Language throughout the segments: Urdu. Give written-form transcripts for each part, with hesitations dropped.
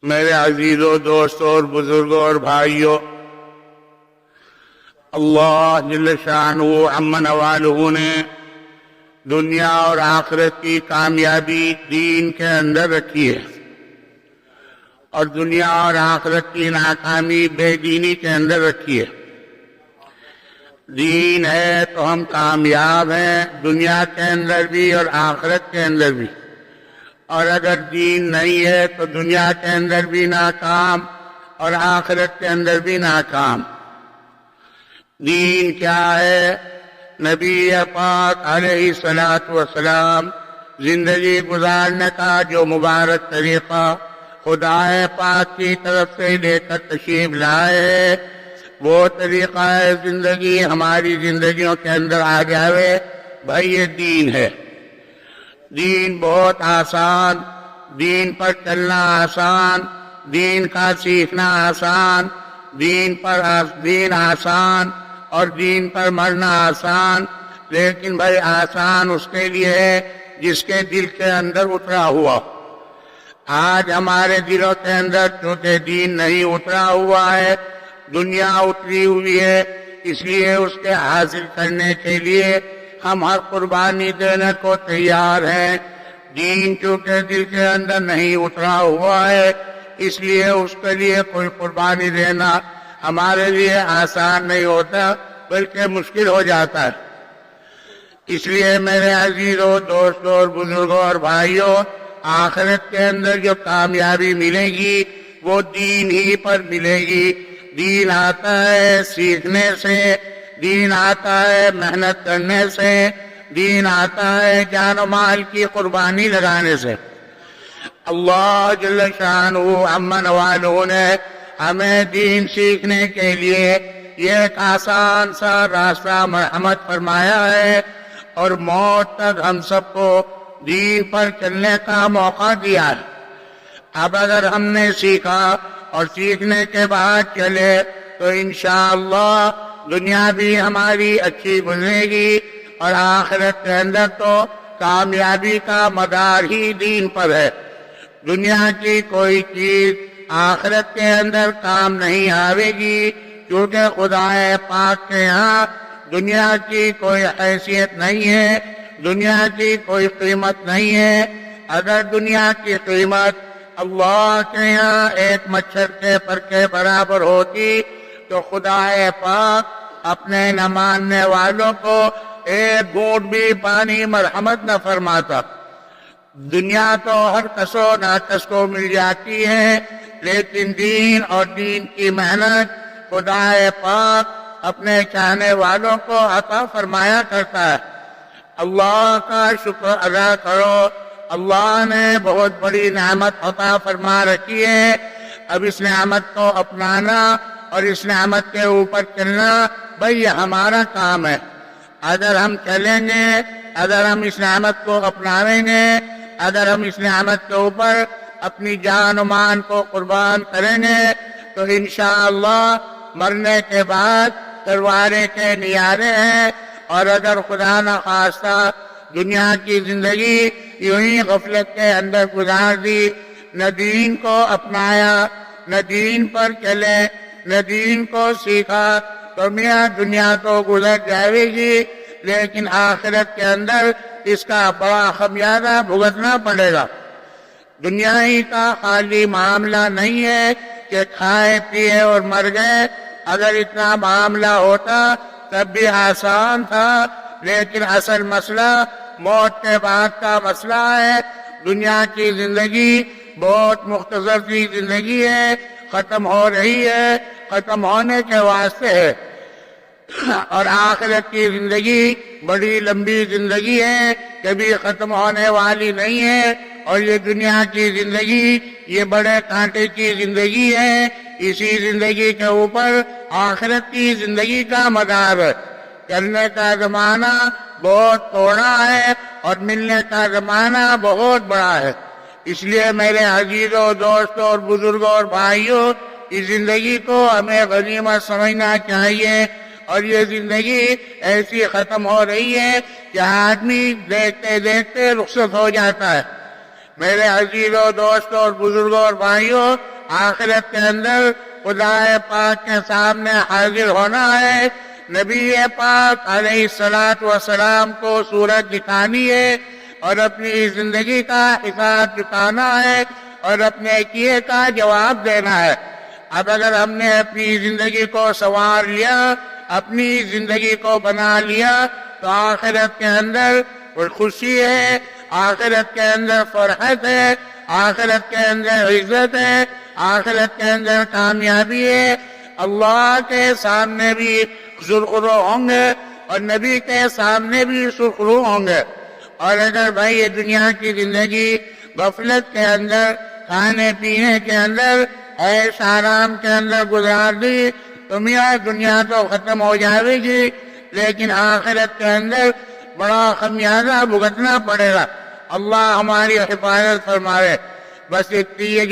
میرے عزیزوں، دوستوں اور بزرگوں اور بھائیوں، اللہ جل شانہ عم نوالہ نے دنیا اور آخرت کی کامیابی دین کے اندر رکھی ہے اور دنیا اور آخرت کی ناکامی بے دینی کے اندر رکھی ہے۔ دین ہے تو ہم کامیاب ہیں، دنیا کے اندر بھی اور آخرت کے اندر بھی، اور اگر دین نہیں ہے تو دنیا کے اندر بھی ناکام اور آخرت کے اندر بھی ناکام۔ دین کیا ہے؟ نبی پاک علیہ الصلوۃ والسلام زندگی گزارنے کا جو مبارک طریقہ خدا پاک کی طرف سے لے کر تشریف لائے ہے، وہ طریقہ ہے زندگی ہماری زندگیوں کے اندر آ جاوے، بھائی یہ دین ہے۔ دین بہت آسان، دین پر چلنا آسان، دین کا سیکھنا آسان، دین آسان اور دین پر مرنا آسان، لیکن بھائی آسان اس کے لیے ہے جس کے دل کے اندر اترا ہوا۔ آج ہمارے دلوں کے اندر چونکہ دین نہیں اترا ہوا ہے، دنیا اتری ہوئی ہے، اس لیے اس کے حاصل کرنے کے لیے ہم ہر قربانی دینے کو تیار ہیں۔ دین چونکہ دل کے اندر نہیں اترا ہوا ہے، اس لیے اس کے لیے کوئی قربانی دینا ہمارے لیے آسان نہیں ہوتا، بلکہ مشکل ہو جاتا ہے۔ اس لیے میرے عزیزوں، دوستوں اور بزرگوں اور بھائیوں، آخرت کے اندر جو کامیابی ملے گی وہ دین ہی پر ملے گی۔ دین آتا ہے سیکھنے سے، دین آتا ہے محنت کرنے سے، دین آتا ہے جان و مال کی قربانی لگانے سے۔ اللہ جل شانہ عم نوالہ نے ہمیں دین سیکھنے کے لیے یہ ایک آسان سا راستہ مرحمت فرمایا ہے اور موت تک ہم سب کو دین پر چلنے کا موقع دیا ہے۔ اب اگر ہم نے سیکھا اور سیکھنے کے بعد چلے تو انشاءاللہ دنیا بھی ہماری اچھی گزرے گی اور آخرت کے اندر تو کامیابی کا مدار ہی دین پر ہے۔ دنیا کی کوئی چیز آخرت کے اندر کام نہیں آئے گی، کیونکہ خدا پاک کے ہاں دنیا کی کوئی حیثیت نہیں ہے، دنیا کی کوئی قیمت نہیں ہے۔ اگر دنیا کی قیمت اللہ کے ہاں ایک مچھر کے پر کے برابر ہوتی تو خدا پاک اپنے نہ ماننے والوں کو ایک گھونٹ بھی پانی مرحمت نہ فرماتا۔ دنیا تو ہر کس و ناکس کو مل جاتی ہے، لیکن دین اور دین کی محنت خدا پاک اپنے چاہنے والوں کو عطا فرمایا کرتا ہے۔ اللہ کا شکر ادا کرو، اللہ نے بہت بڑی نعمت عطا فرما رکھی ہے۔ اب اس نعمت کو اپنانا اور اس نعمت کے اوپر چلنا بھئی ہمارا کام ہے۔ اگر ہم چلیں گے، اگر ہم اس نعمت کو اپنائیں گے، اگر ہم اس نعمت کے اوپر اپنی جان و مان کو قربان کریں گے تو انشاءاللہ مرنے کے بعد تلوارے کے نیارے ہیں، اور اگر خدا نہ خواستہ دنیا کی زندگی یوں ہی غفلت کے اندر گزار دی، نہ دین کو اپنایا، نہ دین پر چلے، نہ دین کو سیکھا، تو میاں دنیا تو گزر جائے گی، لیکن آخرت کے اندر اس کا بڑا خمیازہ بھگتنا پڑے گا۔ دنیا ہی کا خالی معاملہ نہیں ہے کہ کھائے پیے اور مر گئے۔ اگر اتنا معاملہ ہوتا تب بھی آسان تھا، لیکن اصل مسئلہ موت کے بعد کا مسئلہ ہے۔ دنیا کی زندگی بہت مختصر سی زندگی ہے، ختم ہو رہی ہے، ختم ہونے کے واسطے ہے، اور آخرت کی زندگی بڑی لمبی زندگی ہے، کبھی ختم ہونے والی نہیں ہے۔ اور یہ دنیا کی زندگی یہ بڑے کانٹے کی زندگی ہے، اسی زندگی کے اوپر آخرت کی زندگی کا مدار ہے۔ چلنے کا زمانہ بہت تھوڑا ہے اور ملنے کا زمانہ بہت بڑا ہے۔ اس لیے میرے عزیزوں، دوستوں اور بزرگوں اور بھائیوں، اس زندگی کو ہمیں غنیمت سمجھنا چاہیے، اور یہ زندگی ایسی ختم ہو رہی ہے کہ آدمی دیکھتے دیکھتے رخصت ہو جاتا ہے۔ میرے عزیزوں، دوستوں اور بزرگوں اور بھائیوں، آخرت کے اندر خدا پاک کے سامنے حاضر ہونا ہے، نبی پاک علیہ الصلوۃ والسلام کو صورت دکھانی ہے اور اپنی زندگی کا حساب چکانا ہے اور اپنے کیے کا جواب دینا ہے۔ اب اگر ہم نے اپنی زندگی کو سنوار لیا، اپنی زندگی کو بنا لیا، تو آخرت کے اندر خوشی ہے، آخرت کے اندر فرحت ہے، آخرت کے اندر عزت ہے، آخرت کے اندر کامیابی ہے۔ اللہ کے سامنے بھی سرخرو ہوں گے اور نبی کے سامنے بھی سرخرو ہوں گے۔ اور اگر بھائی یہ دنیا کی زندگی غفلت کے اندر، کھانے پینے کے اندر، عیش آرام کے اندر گزار دی تو میاں دنیا تو ختم ہو جائے گی، لیکن آخرت کے اندر بڑا خمیازہ بھگتنا پڑے گا۔ اللہ ہماری حفاظت فرمائے۔ بس اتنی یہ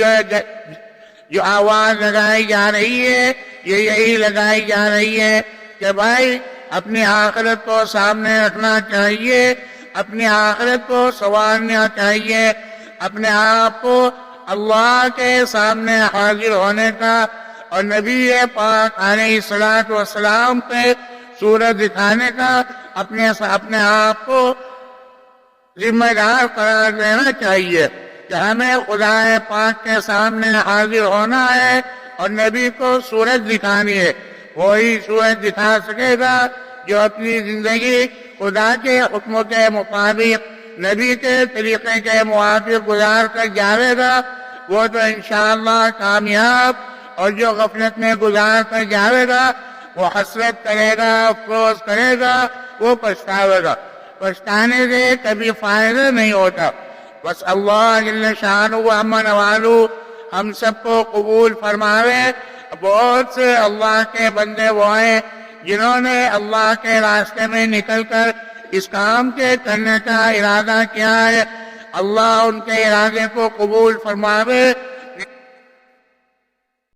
جو آواز لگائی جا رہی ہے، یہ یہی لگائی جا رہی ہے کہ بھائی اپنی آخرت کو سامنے رکھنا چاہیے، اپنی آخرت کو سنوارنا چاہیے، اپنے آپ کو اللہ کے سامنے حاضر ہونے کا اور نبی پاک علیہ الصلوۃ والسلام پہ صورت دکھانے کا اپنے آپ کو ذمہ دار قرار دینا چاہیے کہ ہمیں خدا پاک کے سامنے حاضر ہونا ہے اور نبی کو صورت دکھانی ہے۔ وہی صورت دکھا سکے گا جو اپنی زندگی خدا کے حکم کے مطابق، نبی کے طریقے کے موافق گزار کر جاوے گا، وہ تو انشاءاللہ کامیاب، اور جو غفلت میں گزار کر جاوے گا وہ حسرت کرے گا، افسوس کرے گا، وہ پچھتاوے گا۔ پچھتانے سے کبھی فائدہ نہیں ہوتا۔ بس اللہ جل شانہ و عم نوالہ ہم سب کو قبول فرماوے۔ بہت سے اللہ کے بندے وہ ہیں جنہوں نے اللہ کے راستے میں نکل کر اس کام کے کرنے کا ارادہ کیا ہے۔ اللہ ان کے ارادے کو قبول فرماوے